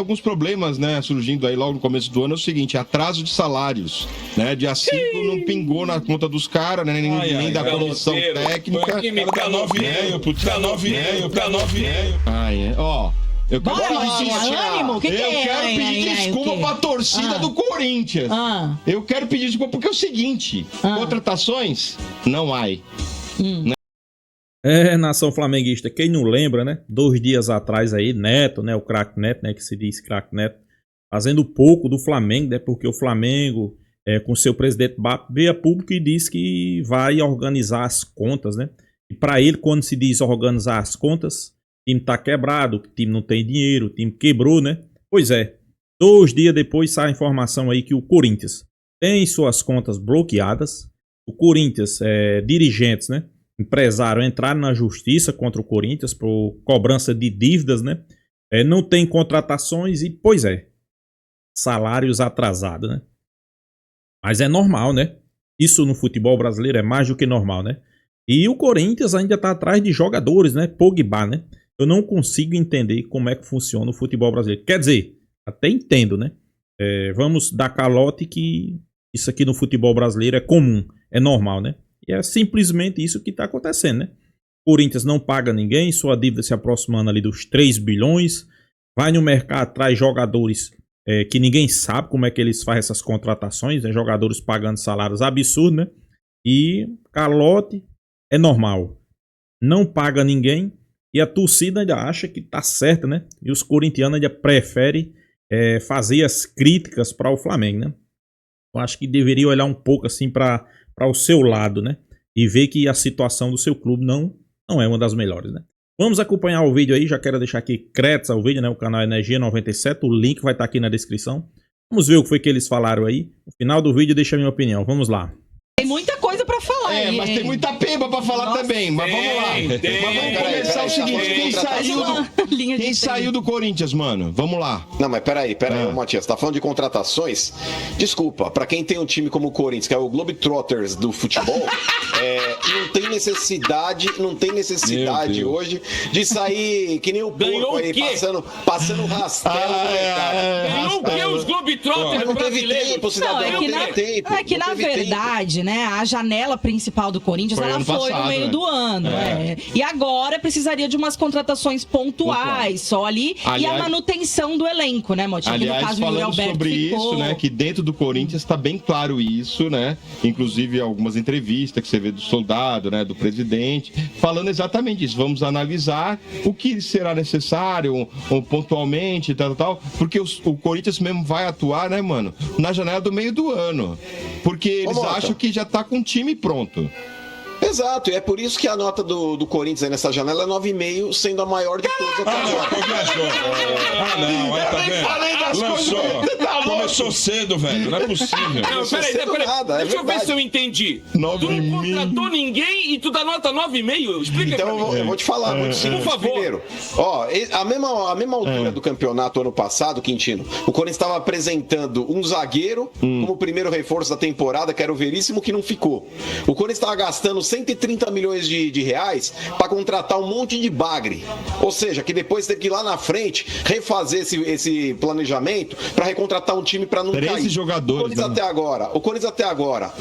alguns problemas, né, surgindo aí logo no começo do ano. É o seguinte, atraso de salários, né? Dia 5 não pingou na conta dos caras, né, nem da comissão técnica. Pra 9,5, pra 9,5. Ó, eu quero Bora, pedir, ânimo, que eu é? quero pedir desculpa pra torcida do Corinthians. Eu quero pedir desculpa porque é o seguinte, contratações, não há. Nação flamenguista, quem não lembra, né? 2 dias atrás aí, Neto, né? O craque Neto, né? Que se diz craque Neto, fazendo pouco do Flamengo, né? Porque o Flamengo, com seu presidente BAP, veio a público e disse que vai organizar as contas, né? E para ele, quando se diz organizar as contas, o time tá quebrado, o time não tem dinheiro, o time quebrou, né? Pois é, 2 dias depois sai a informação aí que o Corinthians tem suas contas bloqueadas. O Corinthians, dirigentes, né? Empresário entraram na justiça contra o Corinthians por cobrança de dívidas, né? Não tem contratações e, pois é, salários atrasados, né? Mas é normal, né? Isso no futebol brasileiro é mais do que normal, né? E o Corinthians ainda tá atrás de jogadores, né? Pogba, né? Eu não consigo entender como é que funciona o futebol brasileiro. Quer dizer, até entendo, né? Vamos dar calote que isso aqui no futebol brasileiro é comum, é normal, né? E é simplesmente isso que está acontecendo, né? O Corinthians não paga ninguém, sua dívida se aproximando ali dos 3 bilhões. Vai no mercado, traz jogadores que ninguém sabe como é que eles fazem essas contratações, né? Jogadores pagando salários absurdos, né? E calote é normal. Não paga ninguém e a torcida ainda acha que tá certa, né? E os corintianos ainda preferem fazer as críticas para o Flamengo, né? Eu acho que deveria olhar um pouco assim para o seu lado, né? E ver que a situação do seu clube não é uma das melhores, né? Vamos acompanhar o vídeo aí, já quero deixar aqui créditos ao vídeo, né? O canal Energia 97, o link vai estar aqui na descrição. Vamos ver o que foi que eles falaram aí. No final do vídeo deixa a minha opinião, vamos lá. Tem muita coisa pra falar aí, mas tem muita peba pra falar também. Mas vamos lá. Mas vamos começar o seguinte, quem saiu do Corinthians, mano? Vamos lá. Não, mas peraí, Matias, tá falando de contratações? Desculpa, pra quem tem um time como o Corinthians, que é o Globetrotters do futebol, não tem necessidade hoje de sair que nem o porco aí, passando rastelo. Ganhou o que os Globetrotters não teve tempo, cidadão, É que na verdade, né, a janela principal do Corinthians, ela foi no meio do ano. E agora precisaria de umas contratações pontuais, só ali, e a manutenção do elenco, né, Motinho? Aliás, no caso, falando sobre isso, né, que dentro do Corinthians tá bem claro isso, né? Inclusive algumas entrevistas que você vê do soldado, né, do presidente, falando exatamente isso. Vamos analisar o que será necessário, ou pontualmente, tal, porque o Corinthians mesmo vai atuar, né, mano, na janela do meio do ano. Porque eles acham que já tá com o time pronto. Exato, e é por isso que a nota do Corinthians aí nessa janela é 9,5, sendo a maior de todas até agora. Começou cedo, velho, não é possível. Não, peraí, deixa eu ver se eu entendi. Tu não contratou ninguém e tu dá nota 9,5? Explica pra mim. Eu vou te falar muito simples. Por favor. Primeiro, a mesma altura do campeonato ano passado, Quintino, o Corinthians estava apresentando um zagueiro como primeiro reforço da temporada, que era o Veríssimo, que não ficou. O Corinthians estava gastando 130 milhões de reais para contratar um monte de bagre. Ou seja, que depois teve que ir lá na frente refazer esse planejamento para recontratar um time para não 13 cair. jogadores. O Corinthians até agora,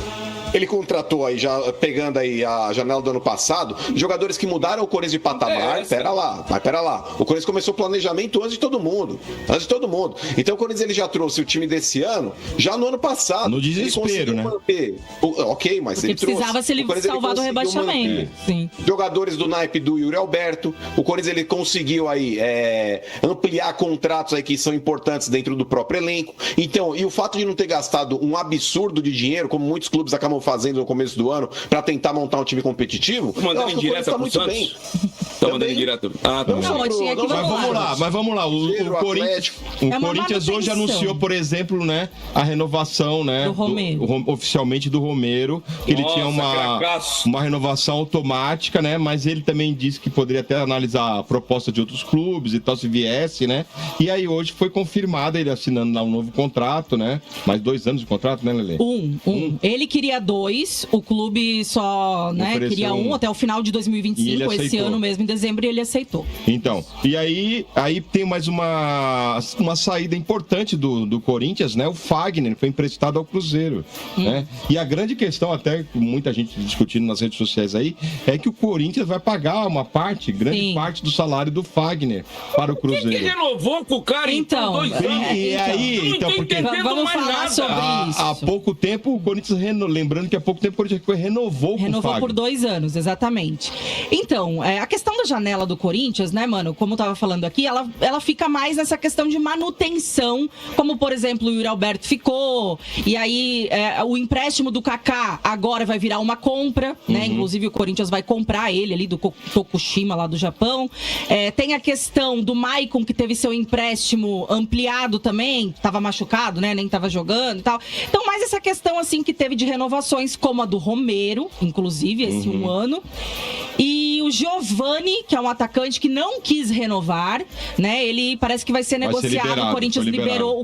ele contratou aí, já pegando aí a janela do ano passado, jogadores que mudaram o Corinthians de patamar. Pera lá. O Corinthians começou o planejamento antes de todo mundo. Então o Corinthians ele já trouxe o time desse ano, já no ano passado. No desespero, né? Ok, mas ele trouxe. Precisava se ele salvar do rebaixamento. Sim. Jogadores do naipe do Yuri Alberto. O Corinthians ele conseguiu aí ampliar contratos aí que são importantes dentro do próprio elenco. Então, e o fato de não ter gastado um absurdo de dinheiro, como muitos clubes acabam fazendo no começo do ano, para tentar montar um time competitivo, mandando em direto pro Santos. Tá mandando em direto. Tá Mas vamos lá. O Corinthians hoje anunciou, por exemplo, né, a renovação, né, oficialmente do Romero, que ele tinha uma renovação automática, né, mas ele também disse que poderia até analisar a proposta de outros clubes e tal, se viesse, né, e aí hoje foi confirmado ele assinando lá um novo novo contrato, né? Mais 2 anos de contrato, né, Lelê? Um. Ele queria 2, o clube só, né, queria 1 até o final de 2025, esse ano mesmo, em dezembro, ele aceitou. Então, e aí tem mais uma saída importante do Corinthians, né? O Fagner foi emprestado ao Cruzeiro, né? E a grande questão, até muita gente discutindo nas redes sociais aí, é que o Corinthians vai pagar uma grande parte do salário do Fagner para o Cruzeiro. Por que renovou com o cara então 2 anos? E aí, então, porque vamos falar sobre isso. Há pouco tempo o Corinthians, lembrando que há pouco tempo o Corinthians renovou por 2 anos, exatamente. Então, a questão da janela do Corinthians, né, mano, como eu tava falando aqui, ela fica mais nessa questão de manutenção, como, por exemplo, o Yuri Alberto ficou, e aí o empréstimo do Kaká agora vai virar uma compra, né, inclusive o Corinthians vai comprar ele ali do Tokushima, lá do Japão. Tem a questão do Maicon, que teve seu empréstimo ampliado também, tava machucado, né, nem tava jogando e tal. Então, mais essa questão, assim, que teve de renovações, como a do Romero, inclusive, esse 1 ano. E o Giovani, que é um atacante que não quis renovar, né? Ele parece que vai ser negociado. O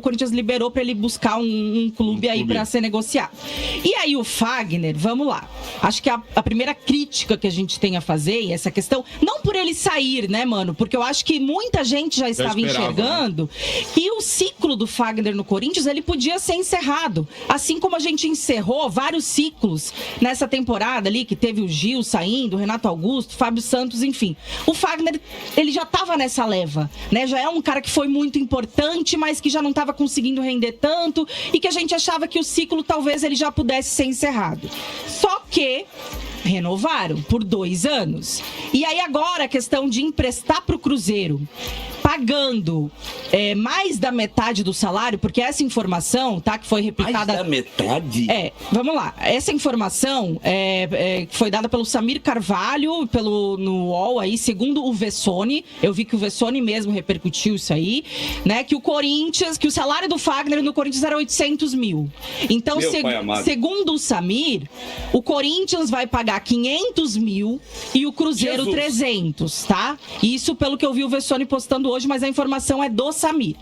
Corinthians liberou para ele buscar um clube aí para ser negociado. E aí o Fagner, vamos lá. Acho que a primeira crítica que a gente tem a fazer, e essa questão, não por ele sair, né, mano? Porque eu acho que muita gente já estava enxergando, né, que o ciclo do Fagner no Corinthians, ele podia ser encerrado. Assim como a gente encerrou vários ciclos nessa temporada ali, que teve o Gil saindo, o Renato Augusto, Fábio Santos, enfim. O Fagner, ele já estava nessa leva, né? Já é um cara que foi muito importante, mas que já não estava conseguindo render tanto e que a gente achava que o ciclo talvez ele já pudesse ser encerrado. Só que renovaram por 2 anos. E aí agora a questão de emprestar para o Cruzeiro, pagando mais da metade do salário, porque essa informação, tá, que foi replicada... Mais da metade? Vamos lá. Essa informação foi dada pelo Samir Carvalho, no UOL aí, segundo o Vessone. Eu vi que o Vessone mesmo repercutiu isso aí, né, que o salário do Fagner no Corinthians era 800 mil. Então, segundo o Samir, o Corinthians vai pagar 500 mil e o Cruzeiro 300, tá? Isso pelo que eu vi o Vessone postando hoje, mas a informação é do Samir.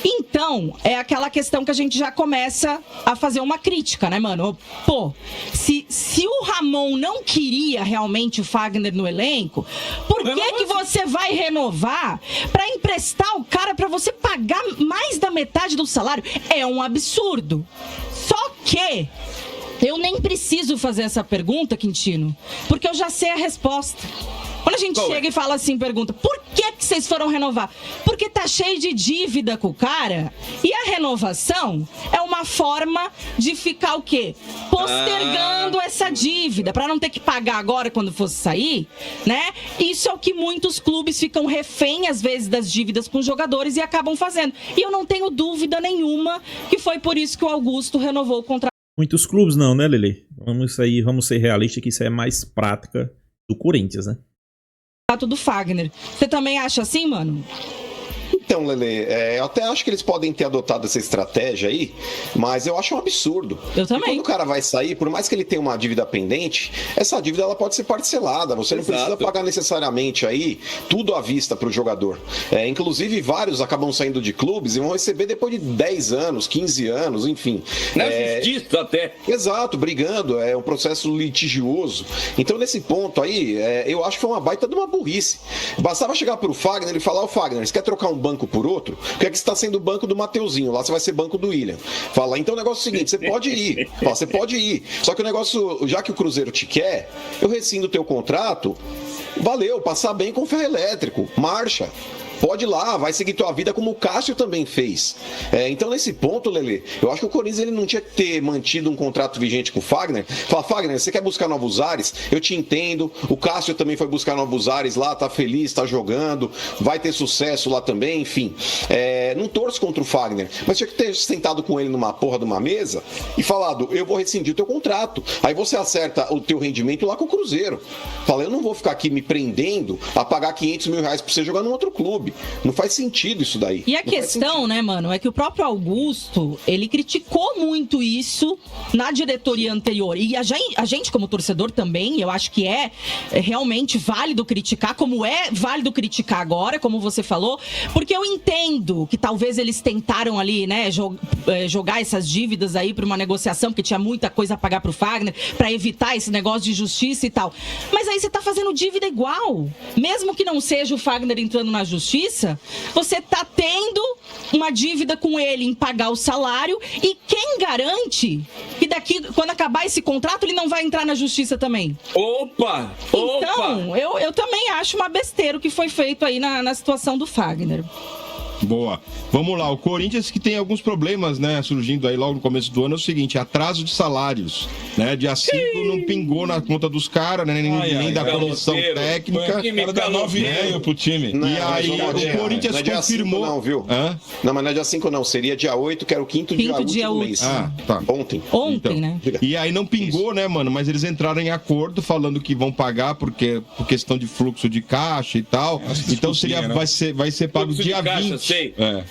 Então, é aquela questão que a gente já começa a fazer uma crítica, né, mano? Pô, se o Ramon não queria realmente o Fagner no elenco, por que você vai renovar para emprestar o cara para você pagar mais da metade do salário? É um absurdo. Só que eu nem preciso fazer essa pergunta, Quintino, porque eu já sei a resposta. Quando a gente chega e fala assim, pergunta, por que vocês foram renovar? Porque tá cheio de dívida com o cara e a renovação é uma forma de ficar o quê? Postergando essa dívida, para não ter que pagar agora quando fosse sair, né? Isso é o que muitos clubes ficam refém, às vezes, das dívidas com os jogadores e acabam fazendo. E eu não tenho dúvida nenhuma que foi por isso que o Augusto renovou o contrato. Muitos clubes não, né, Lelê? Vamos ser realistas que isso é mais prática do Corinthians, né? Do Fagner. Você também acha assim, mano? Então, Lelê, eu até acho que eles podem ter adotado essa estratégia aí, mas eu acho um absurdo. Eu também. E quando o cara vai sair, por mais que ele tenha uma dívida pendente, essa dívida ela pode ser parcelada. Você não precisa pagar necessariamente aí tudo à vista para o jogador. Inclusive, vários acabam saindo de clubes e vão receber depois de 10 anos, 15 anos, enfim. Na justiça até. Exato, brigando. É um processo litigioso. Então, nesse ponto aí, eu acho que foi uma baita de uma burrice. Bastava chegar para o Fagner e falar, ô Fagner, você quer trocar um banco por outro? Porque aqui você está sendo o banco do Mateuzinho, lá você vai ser banco do William. Fala, então o negócio é o seguinte, você pode ir. Fala, você pode ir. Só que o negócio, já que o Cruzeiro te quer, eu rescindo o teu contrato, valeu, passar bem com o ferro elétrico, marcha. Pode ir lá, vai seguir tua vida como o Cássio também fez. Então, nesse ponto, Lelê, eu acho que o Corinthians ele não tinha que ter mantido um contrato vigente com o Fagner. Fala, Fagner, você quer buscar novos ares? Eu te entendo. O Cássio também foi buscar novos ares lá, tá feliz, tá jogando, vai ter sucesso lá também, enfim. Não torço contra o Fagner, mas tinha que ter sentado com ele numa porra de uma mesa e falado, eu vou rescindir o teu contrato. Aí você acerta o teu rendimento lá com o Cruzeiro. Fala, eu não vou ficar aqui me prendendo a pagar 500 mil reais pra você jogar num outro clube. Não faz sentido isso daí. E a questão, né, mano, é que o próprio Augusto, ele criticou muito isso na diretoria anterior. E a gente, como torcedor também, eu acho que é realmente válido criticar, como é válido criticar agora, como você falou, porque eu entendo que talvez eles tentaram ali, né, jogar essas dívidas aí para uma negociação, porque tinha muita coisa a pagar pro Fagner, para evitar esse negócio de justiça e tal. Mas aí você tá fazendo dívida igual. Mesmo que não seja o Fagner entrando na justiça, você tá tendo uma dívida com ele em pagar o salário, e quem garante que daqui, quando acabar esse contrato, ele não vai entrar na justiça também? Opa! Então, eu também acho uma besteira o que foi feito aí na situação do Fagner. Boa. Vamos lá, o Corinthians que tem alguns problemas, né, surgindo aí logo no começo do ano, é o seguinte, atraso de salários, né, dia 5 não pingou na conta dos caras, né, nem da comissão técnica. O cara dá 9,5 pro time. Não, e aí o Corinthians confirmou... 5 não, viu? Não, mas não é dia 5 não, seria dia 8, que era o quinto dia útil do mês. Tá. Ontem, então, né? E aí não pingou, né, mano, mas eles entraram em acordo falando que vão pagar por questão de fluxo de caixa e tal, então vai ser pago dia 20.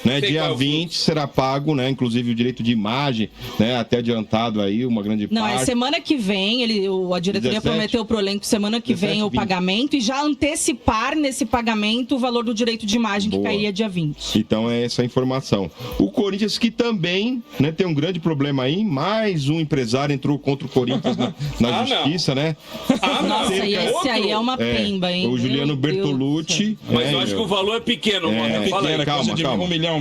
Né, dia 20 será pago, né? Inclusive o direito de imagem, né? Até adiantado aí, uma grande parte. Não, é semana que vem, a diretoria 17, prometeu pro elenco semana que 17, vem o 20. Pagamento, e já antecipar nesse pagamento o valor do direito de imagem. Boa. Que cairia dia 20. Então é essa a informação. O Corinthians que também, né, tem um grande problema aí, mais um empresário entrou contra o Corinthians na justiça, né? Nossa, e esse aí é uma pemba, hein? O Juliano Bertolucci. Mas eu acho que o valor é pequeno, mano. Fala aí, calma. 1 milhão.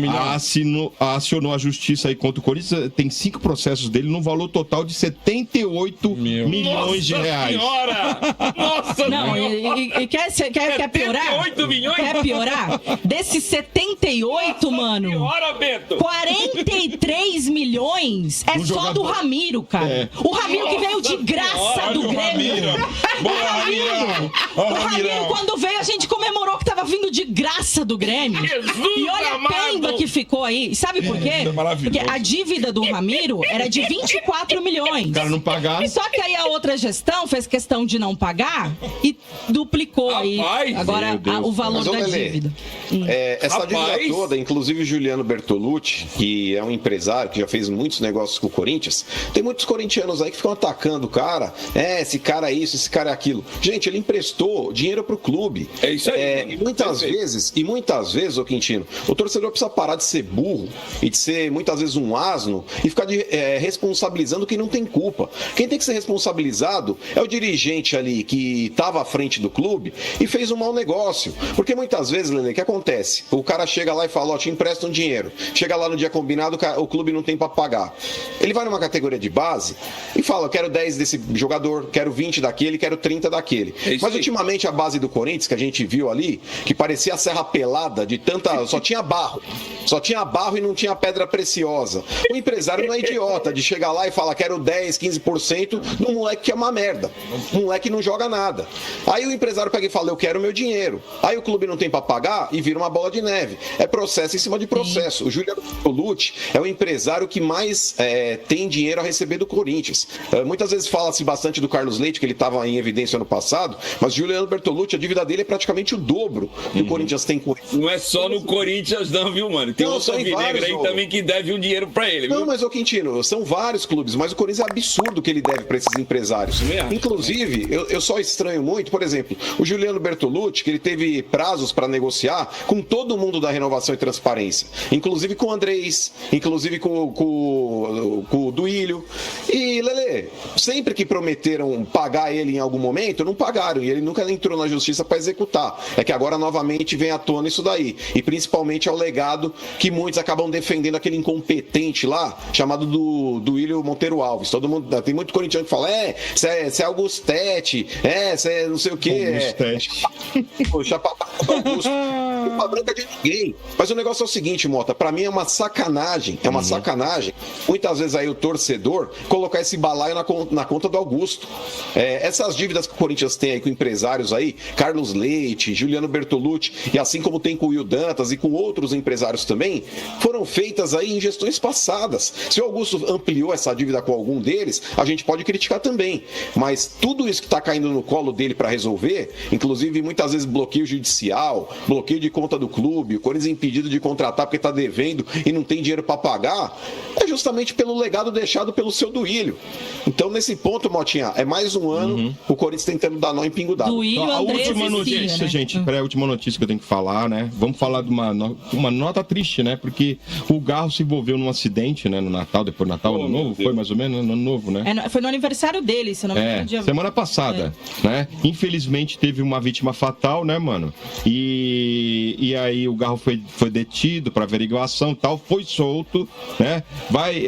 Acionou a justiça aí contra o Corinthians, tem 5 processos dele, num valor total de 78 milhões de reais. Senhora! Nossa Não, e quer piorar? 78 milhões? Quer piorar? Desses 78, mano, senhora, Beto. 43 milhões é só do Ramiro, cara. O Ramiro que veio de graça do Grêmio. O Ramiro, quando veio, a gente comemorou que tava vindo de graça do Grêmio. E olha a pemba que ficou aí. Sabe por quê? Porque a dívida do Ramiro era de 24 milhões. O cara não pagava. Só que aí a outra gestão fez questão de não pagar e duplicou aí agora o valor da dívida. Essa dívida toda, inclusive o Juliano Bertolucci, que é um empresário que já fez muitos negócios com o Corinthians, tem muitos corintianos aí que ficam atacando o cara. Esse cara é isso, esse cara é aquilo. Gente, ele emprestou dinheiro pro clube. É isso aí. E muitas vezes, ô Quintino, o torcedor precisa parar de ser burro e de ser muitas vezes um asno e ficar responsabilizando quem não tem culpa. Quem tem que ser responsabilizado é o dirigente ali que estava à frente do clube e fez um mau negócio. Porque muitas vezes, Lelê, o que acontece? O cara chega lá e fala, te empresta um dinheiro. Chega lá no dia combinado, o clube não tem para pagar. Ele vai numa categoria de base e fala, eu quero 10 desse jogador, quero 20 daquele, quero 30 daquele. Mas ultimamente a base do Corinthians, que a gente viu ali, que parecia a Serra Pelada de tanta... Só tinha barro e não tinha pedra preciosa. O empresário não é idiota de chegar lá e falar quero 10, 15% do moleque que é uma merda. O moleque não joga nada. Aí o empresário pega e fala, eu quero meu dinheiro. Aí o clube não tem para pagar e vira uma bola de neve. É processo em cima de processo. O Juliano Bertolucci é o empresário que mais tem dinheiro a receber do Corinthians. Muitas vezes fala-se bastante do Carlos Leite, que ele estava em evidência ano passado, mas o Juliano Bertolucci, a dívida dele é praticamente o dobro que o Corinthians tem com ele. Não é só no Corinthians não, viu, mano? Tem outro alvinegro aí também que deve um dinheiro pra ele, viu? Não, mas, ô Quintino, são vários clubes, mas o Corinthians é absurdo que ele deve pra esses empresários. Inclusive, eu só estranho muito, por exemplo, o Juliano Bertolucci, que ele teve prazos pra negociar com todo mundo da Renovação e Transparência, inclusive com o Andrés, inclusive com o Duílio. E, Lelê, sempre que prometeram pagar ele em algum momento, não pagaram, e ele nunca entrou na justiça pra executar. É que agora novamente vem à tona isso daí, e principalmente ao legado que muitos acabam defendendo aquele incompetente lá, chamado do William Monteiro Alves. Todo mundo, tem muito corintiano que fala, você é Augustete, você é não sei o quê. Augusto. Culpa branca de ninguém. Mas o negócio é o seguinte, Mota, pra mim é uma sacanagem, sacanagem, muitas vezes aí o torcedor colocar esse balaio na conta do Augusto. Essas dívidas que o Corinthians tem aí com empresários aí, Carlos Leite, Juliano Bertolucci, e assim como tem com o Will Dantas e com outros empresários também, foram feitas aí em gestões passadas. Se o Augusto ampliou essa dívida com algum deles, a gente pode criticar também. Mas tudo isso que está caindo no colo dele para resolver, inclusive muitas vezes bloqueio judicial, bloqueio de conta do clube, o Corinthians impedido de contratar porque está devendo e não tem dinheiro para pagar, é justamente pelo legado deixado pelo seu Duílio. Então, nesse ponto, Motinha, é mais um ano o Corinthians tentando dar nó em pingo d'água. Então, a última notícia, gente, a última notícia que eu tenho que falar, né? Vamos falar de uma nota triste, né? Porque o Garro se envolveu num acidente, né? No Natal, depois do Natal, Ano Novo, foi mais ou menos no Ano Novo, né? Foi no aniversário dele, se não me engano. Semana passada, né? Infelizmente teve uma vítima fatal, né, mano? E aí o Garro foi detido para averiguação e tal, foi solto, né? Vai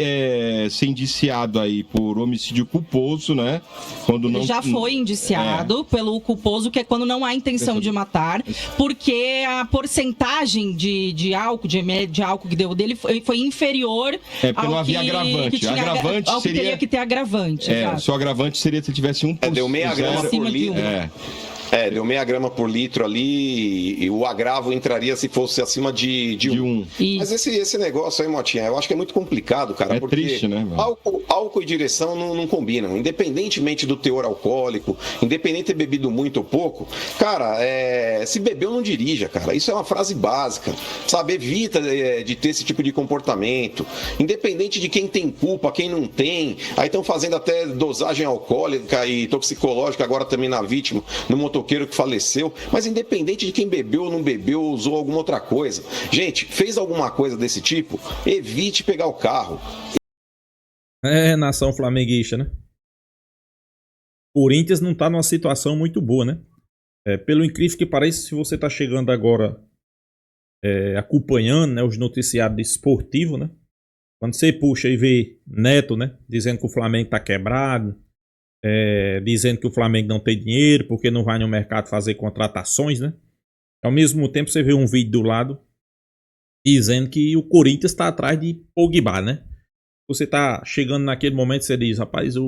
ser indiciado aí por homicídio culposo, né? Quando não... Ele já foi indiciado pelo culposo, que é quando não há intenção de matar, porque a porcentagem de álcool, de álcool que deu dele foi inferior porque não havia agravante. Ao que teria que ter agravante. Se o agravante seria se tivesse 1%. Deu meia grama por litro. Deu meia grama por litro ali e o agravo entraria se fosse acima de 1. Mas esse negócio aí, Motinha, eu acho que é muito complicado, cara. Porque triste, né, álcool e direção não combinam. Independentemente do teor alcoólico, independente de ter bebido muito ou pouco, cara, se bebeu, não dirija, cara. Isso é uma frase básica, sabe? Evita de ter esse tipo de comportamento. Independente de quem tem culpa, quem não tem. Aí estão fazendo até dosagem alcoólica e toxicológica agora também na vítima, no motoqueiro que faleceu, mas independente de quem bebeu ou não bebeu, usou alguma outra coisa. Gente, fez alguma coisa desse tipo, evite pegar o carro. Nação flamenguista, né? Corinthians não tá numa situação muito boa, né? Pelo incrível que pareça, se você tá chegando agora acompanhando, né, os noticiários esportivos, né? Quando você puxa e vê Neto, né, dizendo que o Flamengo tá quebrado, dizendo que o Flamengo não tem dinheiro porque não vai no mercado fazer contratações, né? Ao mesmo tempo você vê um vídeo do lado dizendo que o Corinthians está atrás de Pogba, né? Você tá chegando naquele momento e você diz, rapaz, a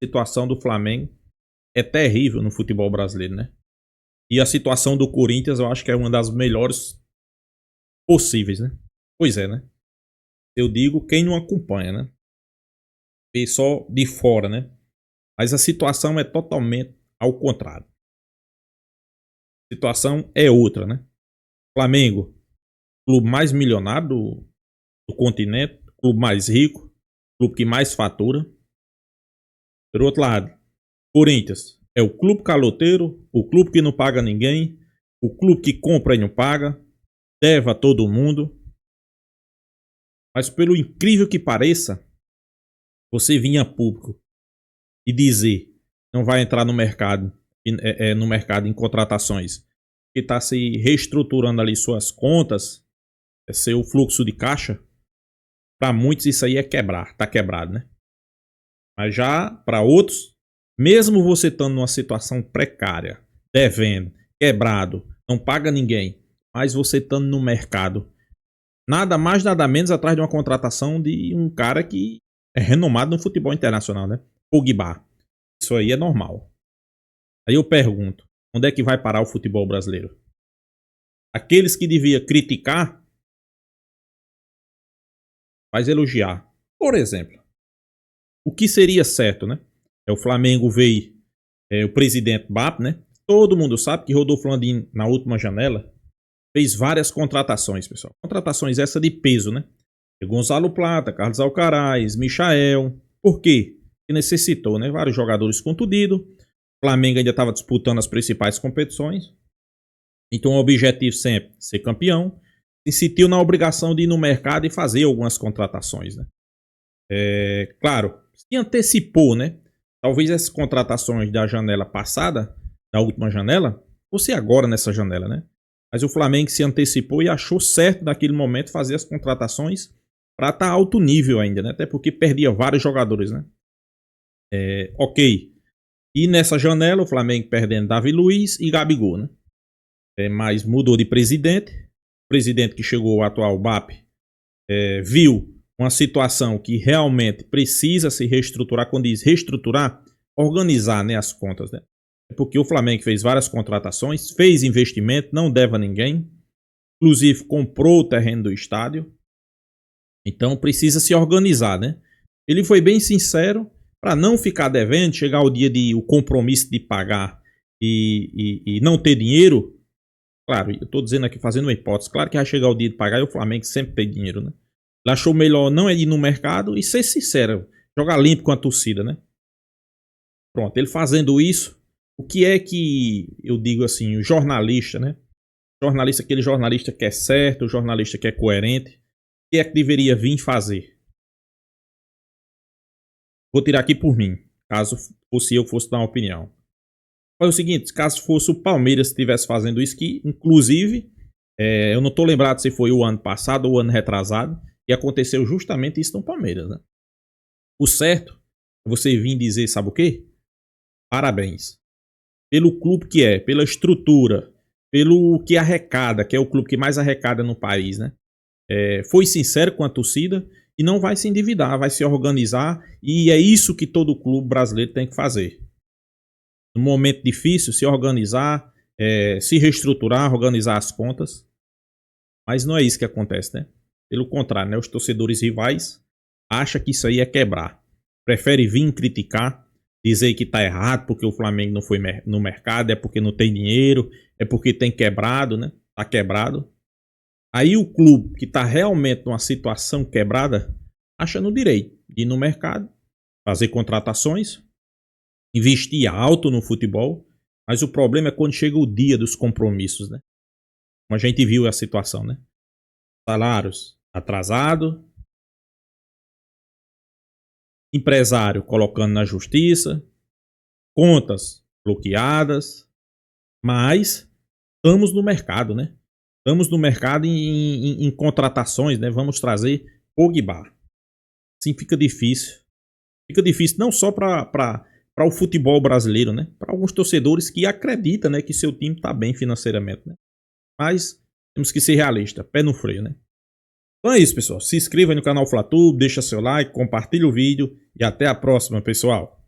situação do Flamengo é terrível no futebol brasileiro, né? E a situação do Corinthians eu acho que é uma das melhores possíveis, né? Pois é, né? Eu digo quem não acompanha, né? Vê só de fora, né? Mas a situação é totalmente ao contrário. A situação é outra, né? Flamengo, clube mais milionário do continente, clube mais rico, clube que mais fatura. Por outro lado, Corinthians é o clube caloteiro, o clube que não paga ninguém, o clube que compra e não paga, deve a todo mundo. Mas pelo incrível que pareça, você vinha a público e dizer não vai entrar no mercado em contratações, que está se reestruturando ali suas contas, seu fluxo de caixa, para muitos isso aí tá quebrado, né? Mas já para outros, mesmo você estando numa situação precária, devendo, quebrado, não paga ninguém, mas você estando no mercado, nada mais, nada menos atrás de uma contratação de um cara que é renomado no futebol internacional, né? Pogba. Isso aí é normal. Aí eu pergunto, onde é que vai parar o futebol brasileiro? Aqueles que devia criticar, faz elogiar. Por exemplo, o que seria certo, né? O Flamengo veio, o presidente BAP, né? Todo mundo sabe que Rodolfo Landim, na última janela, fez várias contratações, pessoal. Contratações essa de peso, né? Gonzalo Plata, Carlos Alcaraz, Michael. Por quê? Que necessitou, né? Vários jogadores contundidos. O Flamengo ainda estava disputando as principais competições. Então o objetivo sempre ser campeão. Se sentiu na obrigação de ir no mercado e fazer algumas contratações, né? Claro, se antecipou, né? Talvez essas contratações da janela passada, da última janela, fosse agora nessa janela, né? Mas o Flamengo se antecipou e achou certo naquele momento fazer as contratações para estar alto nível ainda, né? Até porque perdia vários jogadores, né? Ok. E nessa janela o Flamengo perdendo Davi Luiz e Gabigol, né? Mas mudou de presidente. O presidente que chegou, o atual BAP, viu uma situação que realmente precisa se reestruturar. Quando diz reestruturar, organizar, né, as contas, né? Porque o Flamengo fez várias contratações, fez investimento, não deve a ninguém. Inclusive comprou o terreno do estádio. Então precisa se organizar, né? Ele foi bem sincero para não ficar devendo, chegar o dia de o compromisso de pagar e não ter dinheiro. Claro, eu tô dizendo aqui, fazendo uma hipótese. Claro que vai chegar o dia de pagar e o Flamengo sempre tem dinheiro, né? Ele achou melhor não ir no mercado e ser sincero. Jogar limpo com a torcida, né? Pronto, ele fazendo isso, o que é que eu digo assim, o jornalista, né? Jornalista, aquele jornalista que é certo, o jornalista que é coerente, o que é que deveria vir fazer? Vou tirar aqui por mim, caso fosse eu fosse dar uma opinião. Foi o seguinte, caso fosse o Palmeiras que estivesse fazendo isso, que inclusive, eu não estou lembrado se foi o ano passado ou o ano retrasado, e aconteceu justamente isso no Palmeiras, né? O certo é você vir dizer, sabe o quê? Parabéns. Pelo clube que é, pela estrutura, pelo que arrecada, que é o clube que mais arrecada no país, né? Foi sincero com a torcida e não vai se endividar, vai se organizar, e é isso que todo clube brasileiro tem que fazer. No momento difícil, se organizar, se reestruturar, organizar as contas. Mas não é isso que acontece, né? Pelo contrário, né? Os torcedores rivais acham que isso aí é quebrar. Prefere vir criticar, dizer que tá errado porque o Flamengo não foi no mercado, é porque não tem dinheiro, é porque tem quebrado, né? Tá quebrado. Aí o clube que tá realmente numa situação quebrada, acha no direito de ir no mercado, fazer contratações, investir alto no futebol, mas o problema é quando chega o dia dos compromissos, né? Como a gente viu a situação, né? Salários atrasados, empresário colocando na justiça, contas bloqueadas, mas estamos no mercado, né? Estamos no mercado em contratações, né? Vamos trazer Pogba. Assim fica difícil. Fica difícil não só para o futebol brasileiro, né? Para alguns torcedores que acreditam, né, que seu time está bem financeiramente, né? Mas temos que ser realistas, pé no freio, né? Então é isso, pessoal. Se inscreva no canal FlaTube, deixa seu like, compartilha o vídeo e até a próxima, pessoal.